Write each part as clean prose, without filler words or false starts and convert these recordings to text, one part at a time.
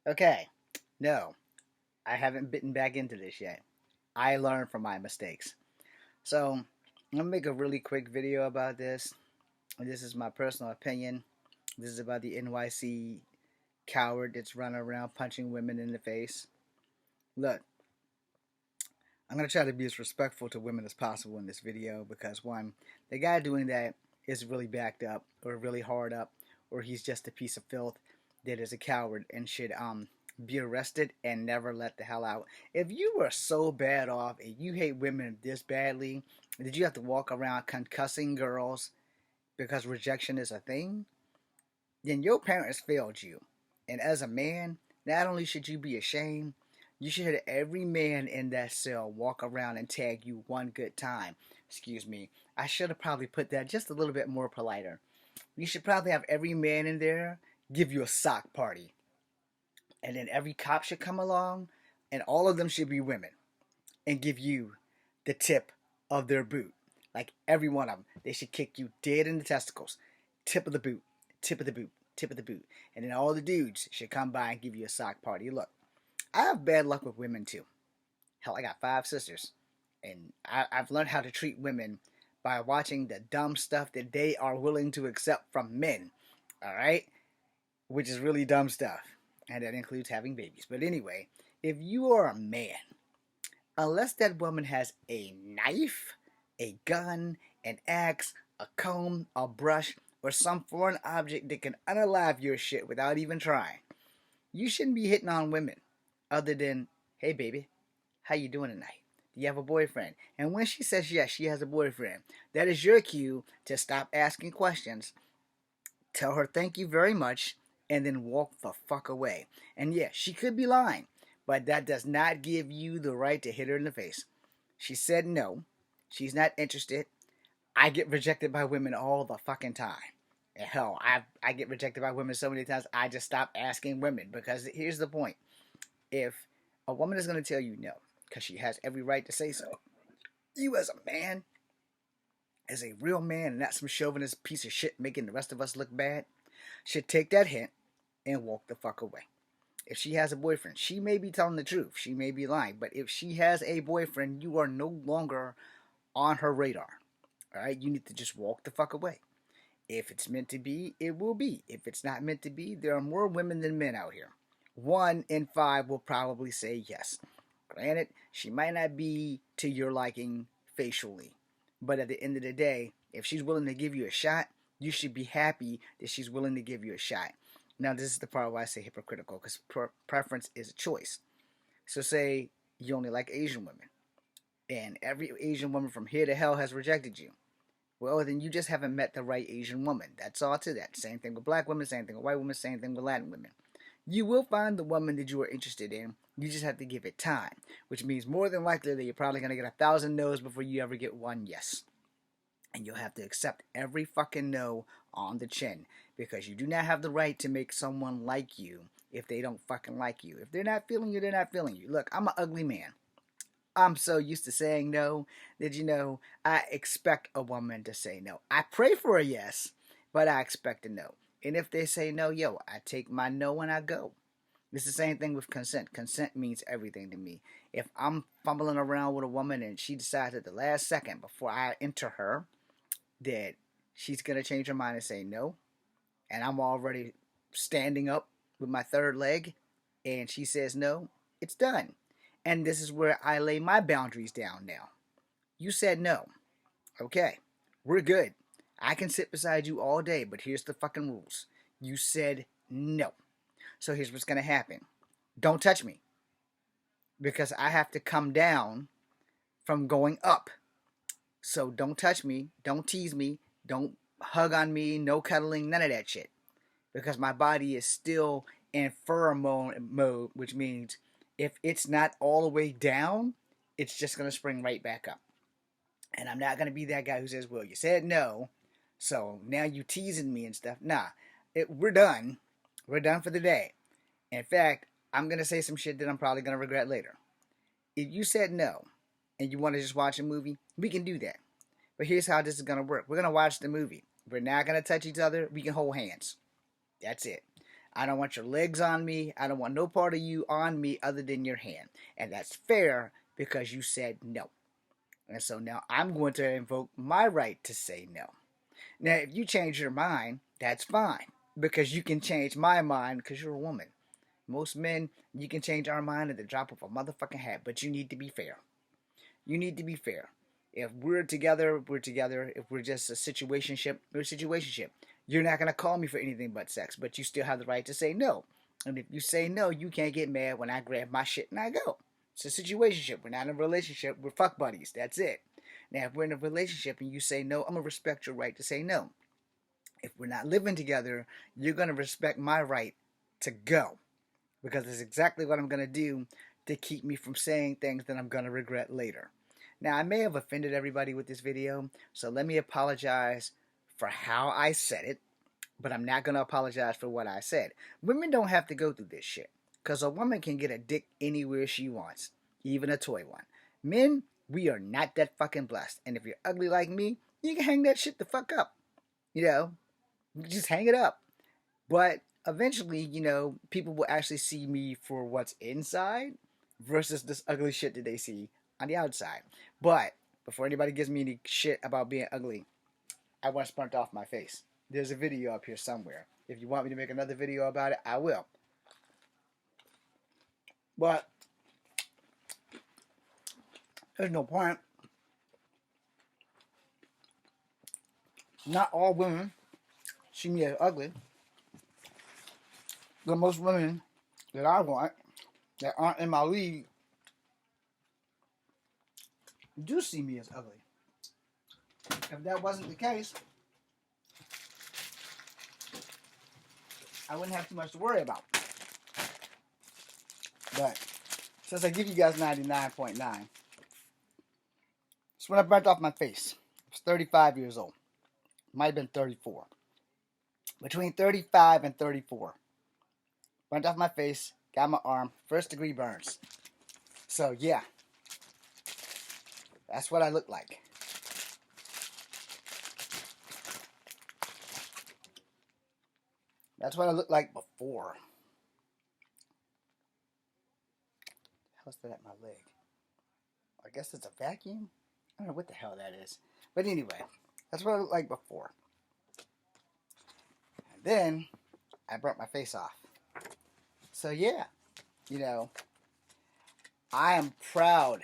Okay, no, I haven't bitten back into this yet. I learned from my mistakes. So, I'm gonna make a really quick video about this. This is my personal opinion. This is about the NYC coward that's running around punching women in the face. Look, I'm gonna try to be as respectful to women as possible in this video because one, the guy doing that is really backed up or really hard up, or he's just a piece of filth that is a coward and should be arrested and never let the hell out. If you were so bad off and you hate women this badly, did you have to walk around concussing girls because rejection is a thing? Then your parents failed you. And as a man, not only should you be ashamed, you should have every man in that cell walk around and tag you one good time. Excuse me. I should have probably put that just a little bit more politer. You should probably have every man in there give you a sock party. And then every cop should come along, and all of them should be women, and give you the tip of their boot. Like every one of them, they should kick you dead in the testicles. Tip of the boot, tip of the boot, tip of the boot. And then all the dudes should come by and give you a sock party. Look, I have bad luck with women too. Hell, I got 5 sisters. And I've learned how to treat women by watching the dumb stuff that they are willing to accept from men. Alright? Which is really dumb stuff. And that includes having babies. But anyway, if you are a man, unless that woman has a knife, a gun, an axe, a comb, a brush, or some foreign object that can unalive your shit without even trying, you shouldn't be hitting on women other than, hey baby, how you doing tonight? Do you have a boyfriend? And when she says yes, she has a boyfriend, that is your cue to stop asking questions, tell her thank you very much, and then walk the fuck away. And yeah, she could be lying, but that does not give you the right to hit her in the face. She said no. She's not interested. I get rejected by women all the fucking time. And hell, I get rejected by women so many times, I just stop asking women. Because here's the point. If a woman is going to tell you no, because she has every right to say so, you as a man, as a real man, and not some chauvinist piece of shit making the rest of us look bad, should take that hint and walk the fuck away. If she has a boyfriend, she may be telling the truth. She may be lying. But if she has a boyfriend, you are no longer on her radar. Alright? You need to just walk the fuck away. If it's meant to be, it will be. If it's not meant to be, there are more women than men out here. 1 in 5 will probably say yes. Granted, she might not be to your liking facially. But at the end of the day, if she's willing to give you a shot, you should be happy that she's willing to give you a shot. Now, this is the part where I say hypocritical, because preference is a choice. So say you only like Asian women, and every Asian woman from here to hell has rejected you. Well, then you just haven't met the right Asian woman. That's all to that. Same thing with black women, same thing with white women, same thing with Latin women. You will find the woman that you are interested in. You just have to give it time, which means more than likely that you're probably going to get 1,000 no's before you ever get one yes. And you'll have to accept every fucking no on the chin, because you do not have the right to make someone like you if they don't fucking like you. If they're not feeling you, they're not feeling you. Look, I'm an ugly man. I'm so used to saying no that, I expect a woman to say no. I pray for a yes, but I expect a no. And if they say no, yo, I take my no and I go. It's the same thing with consent. Consent means everything to me. If I'm fumbling around with a woman and she decides at the last second before I enter her that she's going to change her mind and say no, and I'm already standing up with my third leg, and she says no, it's done. And this is where I lay my boundaries down now. You said no. Okay, we're good. I can sit beside you all day, but here's the fucking rules. You said no. So here's what's going to happen. Don't touch me, because I have to come down from going up. So don't touch me, don't tease me, don't hug on me, no cuddling, none of that shit. Because my body is still in pheromone mode, which means if it's not all the way down, it's just going to spring right back up. And I'm not going to be that guy who says, well, you said no, so now you teasing me and stuff. Nah, we're done. We're done for the day. In fact, I'm going to say some shit that I'm probably going to regret later. If you said no, and you want to just watch a movie, we can do that. But here's how this is going to work. We're going to watch the movie. We're not going to touch each other. We can hold hands. That's it. I don't want your legs on me. I don't want no part of you on me other than your hand. And that's fair because you said no. And so now I'm going to invoke my right to say no. Now, if you change your mind, that's fine because you can change my mind because you're a woman. Most men, you can change our mind at the drop of a motherfucking hat, but you need to be fair. You need to be fair. If we're together, we're together. If we're just a situationship, we're a situationship. You're not gonna call me for anything but sex, but you still have the right to say no. And if you say no, you can't get mad when I grab my shit and I go. It's a situationship. We're not in a relationship. We're fuck buddies. That's it. Now, if we're in a relationship and you say no, I'm gonna respect your right to say no. If we're not living together, you're gonna respect my right to go because it's exactly what I'm gonna do to keep me from saying things that I'm gonna regret later. Now, I may have offended everybody with this video, so let me apologize for how I said it, but I'm not going to apologize for what I said. Women don't have to go through this shit, because a woman can get a dick anywhere she wants, even a toy one. Men, we are not that fucking blessed, and if you're ugly like me, you can hang that shit the fuck up. You know, you can just hang it up. But eventually, people will actually see me for what's inside versus this ugly shit that they see on the outside. But before anybody gives me any shit about being ugly, I want burnt off my face. There's a video up here somewhere. If you want me to make another video about it, I will. But there's no point. Not all women see me as ugly. But most women that I want, that aren't in my league, do see me as ugly. If that wasn't the case, I wouldn't have too much to worry about. But since I give you guys 99.9, it's when I burnt off my face. I was 35 years old. Might have been 34. Between 35 and 34. Burnt off my face, got my arm, first degree burns. So yeah, that's what I look like. That's what I looked like before. How's that at my leg? I guess it's a vacuum? I don't know what the hell that is. But anyway, that's what I looked like before. And then, I burnt my face off. So yeah, I am proud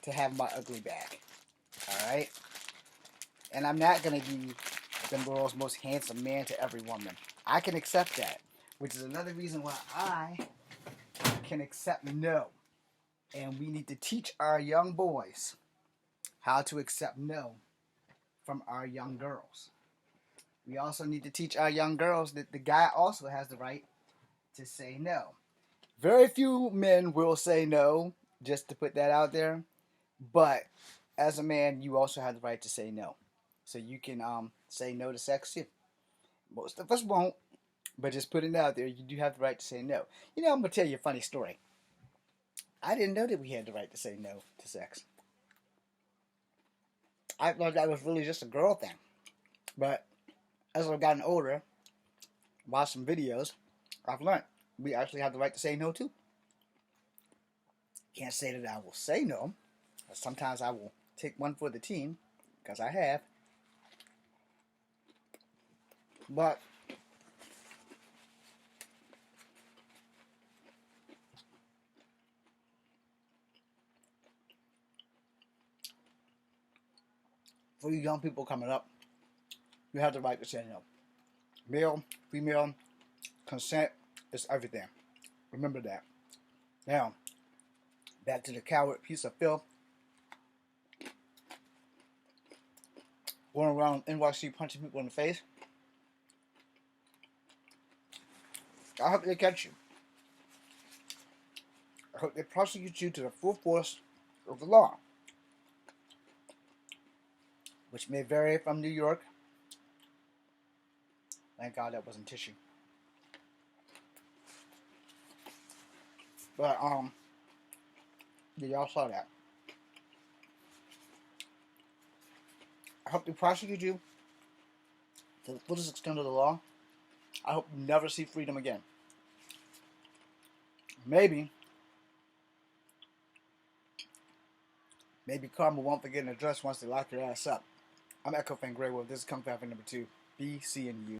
to have my ugly back. Alright? And I'm not going to be the world's most handsome man to every woman. I can accept that. Which is another reason why I can accept no. And we need to teach our young boys how to accept no from our young girls. We also need to teach our young girls that the guy also has the right to say no. Very few men will say no, just to put that out there. But as a man, you also have the right to say no. So you can say no to sex too. Most of us won't, but just putting it out there, you do have the right to say no. I'm going to tell you a funny story. I didn't know that we had the right to say no to sex. I thought that was really just a girl thing. But as I've gotten older, watched some videos, I've learned we actually have the right to say no too. Can't say that I will say no. Sometimes I will take one for the team, because I have. But for you young people coming up, you have the right to say no. Male, female, consent is everything. Remember that. Now, back to the coward piece of filth going around NYC punching people in the face. I hope they catch you. I hope they prosecute you to the full force of the law, which may vary from New York. Thank God that wasn't tissue. But yeah, y'all saw that. I hope they prosecute you to the fullest extent of the law, I hope you never see freedom again. Maybe karma won't forget an address once they lock your ass up. I'm Echo Fan Grey Wolf. This is Kung Fu number 2. B, C, and U.